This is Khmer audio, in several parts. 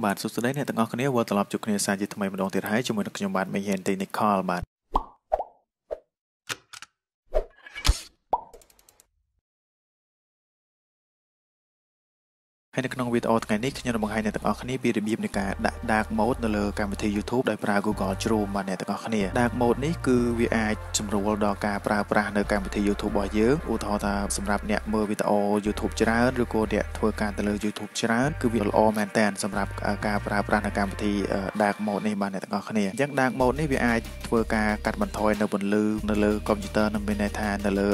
បាទសួស្តីអ្នកទាំងអស់គ្នាវិលត្រឡប់ជួបគ្នាសាជាថ្មីម្ដងទៀតហើយជាមួយនឹងខ្ញុំបាទ MengHean ទី Nicole បាទហើយនៅក្នុងវីដេអូថ្ងៃនេះខ្ញុំនឹងបង្ហាញអ្នកទាំងអស់គ្នាពីរបៀបនៃការដាក់ dark mode នៅលើកម្មវិធី YouTube ដោយប្រើ Google Chrome បាទអ្នកទាំងអស់គ្នា dark mode នេះគឺវាអាចសម្រួលដល់ការប្រើប្រាស់នៅកម្មវិធី YouTube របស់យើងឧទាហរណ៍ថាសម្រាប់អ្នកមើលវីដេអូ YouTube ច្រើនឬក៏អ្នកធ្វើការទៅលើ YouTube ច្រើនគឺវាល្អមែនតើសម្រាប់ការប្រើប្រាស់នៅកម្មវិធី dark mode នេះបាទអ្នកទាំងអស់គ្នាអញ្ចឹង dark mode នេះវាអាចធ្វើការកាត់បន្ថយនៅពន្លឺនៅលើកុំព្យូទ័រនឹងមានន័យថានៅលើ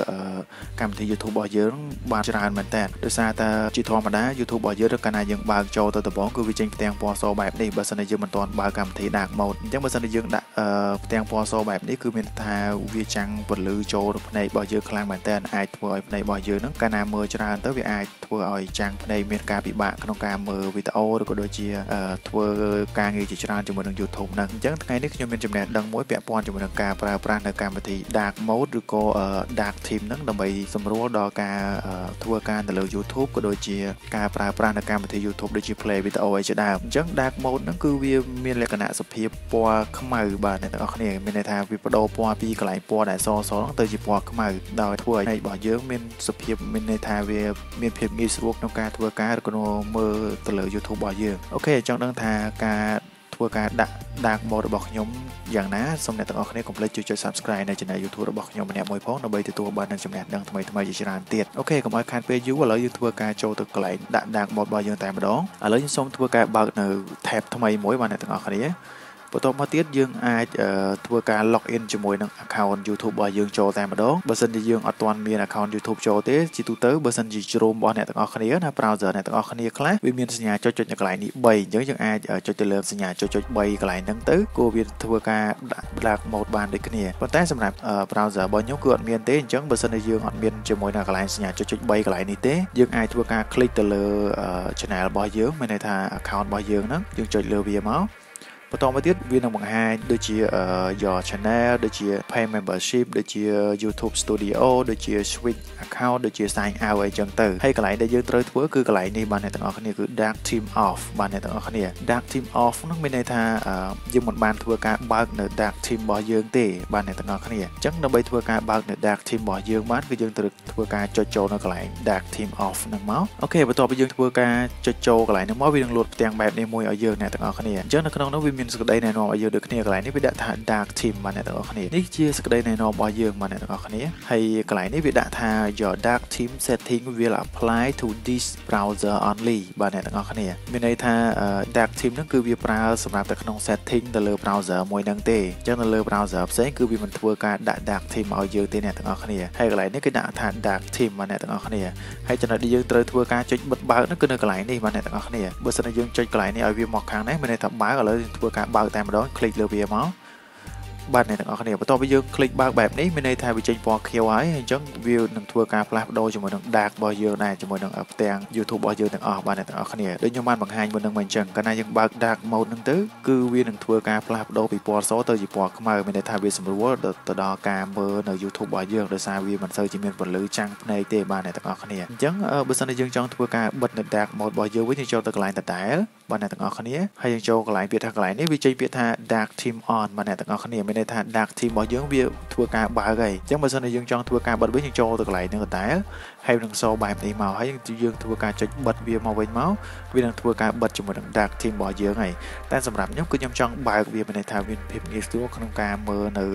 កម្មវិធី YouTube របស់យើងបានច្រើនមែនតើដោយសារតែជាធម្មតា YouTube យើងកាលណាយើងបើកចូលទៅដំបូងគឺវាចេញផ្ទាំងពណ៌សបែបនេះបើសិនជាយើងមិនទាន់បើកកម្មវិធី dark mode អញ្ចឹងបើសិនជាយើងដាក់ផ្ទាំងពណ៌សបែបនេះគឺមានថាវាចាំងពន្លឺចូលទៅភ្នែករបស់យើងខ្លាំងមែនតើអាចធ្វើឲ្យភ្នែករបស់យើងហ្នឹងកាលណាមើលច្រើនទៅវាអាចធ្វើឲ្យចាំងភ្នែកមានការពិបាកក្នុងការមើលវីដេអូឬក៏ដូចជាធ្វើការងារជាច្រើនជាមួយនឹង YouTube ហ្នឹងអញ្ចឹងថ្ងៃនេះខ្ញុំមានចំណេះដឹងមួយពាក់ព័ន្ធជាមួយនឹងការប្រើប្រាស់នៅកម្មវិធី dark mode ឬក៏ dark theme ហ្នឹងដើម្បីសម្រួលដល់ការធ្វើការទៅលើ YouTube ក៏ដូចជាការប្រើប្រាស់នៅកម្មវិធី YouTube ដូចជា play វីដេអូអីជាដើមអញ្ចឹង dark mode ហ្នឹងគឺវាមានលក្ខណៈសភាពពណ៌ខ្មៅបាទអ្នកទាំងអស់គ្នាមានន័យថាវាបដូរពណ៌ពីកន្លែងពណ៌ដែលសហ្នឹងទៅជាពណ៌ខ្មៅដោយធ្វើឲ្យរបស់យើងមានសភាពមានន័យថាវាមានភាពងាយស្រួលក្នុងការធ្វើការឬក៏មើលទៅលើ YouTube របស់យើងអូខេចង់ដឹងថាការធ្វើការដាក់ dark mode របស់ខ្ញុំយ៉ាងណាសូមអ្នកទាំងអស់គ្នាកុំភ្លេចជួយចុច Subscribe នៅ Channel YouTube របស់ខ្ញុំម្នាក់មួយផងដើម្បីទទួលបាននូវចំណេះដឹងថ្មីៗជាច្រើនទៀតអូខេកុំឲ្យខាតពេលយូរឥឡូវយើងធ្វើការចូលទៅកន្លែងដាក់ dark mode របស់យើងតែម្ដងឥឡូវយើងសូមធ្វើការបើកនៅ tab ថ្មីមួយបាទអ្នកទាំងអស់គ្នាបន្ទាប់មកទៀតយើងអាចធ្វើការ log in ជាមួយនឹង account YouTube របស់យើងចូលតែម្ដងបើសិនជាយើងអត់ទាន់មាន account YouTube ចូលទេជាទូទៅបើសិនជា Chrome របស់អ្នកទាំងអស់គ្នាណា browser អ្នកទាំងអស់គ្នាខ្លះវាមានសញ្ញាចុចនៅកន្លែងនេះ3អញ្ចឹងយើងអាចចុចទៅលើសញ្ញាចុច3កន្លែងហ្នឹងទៅគួរវាធ្វើការដាក់ dark mode បានដូចគ្នាប៉ុន្តែសម្រាប់ browser របស់ខ្ញុំគឺអត់មានទេអញ្ចឹងបើសិនជាយើងអត់មានជាមួយនឹងកន្លែងសញ្ញាចុច3កន្លែងនេះទេយើងអាចធ្វើការ click ទៅលើ channel របស់យើងមានន័យថា account របស់យើងហ្នឹងយើងចុចលើវាមកបន្តមកទៀតវានឹងបង្ហាញដូចជា your channel ដូចជា pay membership ដូចជា YouTube Studio ដូចជា switch account ដូចជា sign out អីចឹងទៅហើយកន្លែងដែលយើងត្រូវធ្វើគឺកន្លែងនេះបាទអ្នកទាំងអស់គ្នាគឺ dark theme off បាទអ្នកទាំងអស់គ្នា dark theme off នោះមានន័យថាយើងមិនបានធ្វើការបើកនៅ dark theme របស់យើងទេបាទអ្នកទាំងអស់គ្នាអញ្ចឹងដើម្បីធ្វើការបើកនៅ dark theme របស់យើងបានគឺយើងត្រូវធ្វើការចុចចូលនៅកន្លែង dark theme off ហ្នឹងមកអូខេបន្ទាប់ពីយើងធ្វើការចុចចូលកន្លែងហ្នឹងមកវានឹងលោតផ្ទាំងបែបនេះមួយឲ្យយើងអ្នកទាំងអស់គ្នាអញ្ចឹងនៅក្នុងនោះវាមានសេចក្តីណែនាំឲ្យយើងដូចគ្នាកន្លែងនេះវាដាក់ថា dark theme បាទអ្នកទាំងអស់គ្នានេះជាសេចក្តីណែនាំរបស់យើងបាទអ្នកទាំងអស់គ្នាហើយកន្លែងនេះវាដាក់ថា your dark theme setting will apply to this browser only បាទអ្នកទាំងអស់គ្នាមានន័យថា dark theme ហ្នឹងគឺវាប្រើសម្រាប់តែក្នុង setting ទៅលើ browser មួយហ្នឹងទេអញ្ចឹងនៅលើ browser ផ្សេងគឺវាមិនធ្វើការដាក់ dark theme ឲ្យយើងទេអ្នកទាំងអស់គ្នាហើយកន្លែងនេះគឺដាក់ថា dark theme បាទអ្នកទាំងអស់គ្នាហើយចំណុចដែលយើងត្រូវធ្វើការចុចបិទបើកហ្នឹងគឺនៅកន្លែងនេះបាទអ្នកទាំងអស់គ្នាបើសិនជាយើងចុចកន្លែងនេះឲ្យវាមកខាងនេះមានន័យថាបើកឥឡូវធ្វើការបើកតែម្ដងคลิกលើវាមកបាទអ្នកទាំងអស់គ្នាបន្ទាប់ពីយើងคลิกបើកបែបនេះមានន័យថាវាចេញពណ៌ខៀវហើយអញ្ចឹងវានឹងធ្វើការផ្លាស់ប្ដូរជាមួយនឹង dark របស់យើងដែរជាមួយនឹងផ្ទាំង YouTube របស់យើងទាំងអស់បាទអ្នកទាំងអស់គ្នាដូចខ្ញុំបានបង្ហាញមុននឹងមកអញ្ចឹងកាលណាយើងបើក dark mode ហ្នឹងទៅគឺវានឹងធ្វើការផ្លាស់ប្ដូរពីពណ៌សទៅជាពណ៌ខ្មៅមានន័យថាវាសម្រួលទៅដល់ការមើលនៅ YouTube របស់យើងដោយសារវាមិនសូវជាមានពន្លឺចាំងភ្នែកទេបាទអ្នកទាំងអស់គ្នាអញ្ចឹងបើសិនជាយើងចង់ធ្វើការបិទនៅ dark mode របស់យើងវិញយើងចូលទៅកន្លែងដដែលបាទអ្នកទាំងអស់គ្នាហើយយើងចូលកន្លែងពាក្យថាកន្លែងនេះវាចេញពាក្យថា dark theme on បាទអ្នកទាំងអស់គ្នាមានន័យថា dark theme របស់យើងវាធ្វើការបើកហើយអញ្ចឹងបើសិនជាយើងចង់ធ្វើការបិទវិញយើងចូលទៅកន្លែងហ្នឹងដដែលហើយនឹងសូបែបនេះមកហើយយើងធ្វើការចុចបិទវាមកវិញមកវានឹងធ្វើការបិទជាមួយនឹង dark theme របស់យើងហើយតែសម្រាប់ខ្ញុំគឺខ្ញុំចង់បើកវាមានន័យថាវាភាពងាយស្រួលក្នុងការមើលនៅ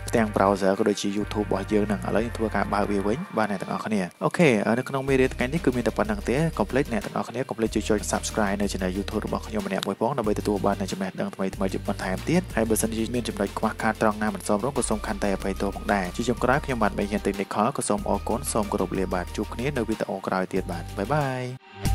ផ្ទាំង browser ក៏ដូចជា YouTube របស់យើងហ្នឹងឥឡូវយើងធ្វើការបើកវាវិញបាទអ្នកទាំងអស់គ្នាអូខេនៅក្នុងមេរៀនថ្ងៃនេះគឺមានតែប៉ុណ្្នឹងទេកុំភ្លេចអ្នកទាំងអស់គ្នាកុំភ្លេចជួយ Subscribe នៅ Channel YouTube របស់ខ្ញុំម្នាក់មួយផងដើម្បីទទួលបាននូវចំណេះដឹងថ្មីៗជាបន្ថែមទៀតហើយបើសិនជាមានចំណុចខ្វះខាតត្រង់ណាមិនសមរម្យក៏សូមខន្តីអភ័យទោសផងដែរជាចុងក្រោយខ្ញុំបាទMengHean ទី Nicole ក៏សូមអរគុណសូមគោរពលាបាទជួបគ្នានៅវីដេអូក្រោយទៀតបាទបាយបាយ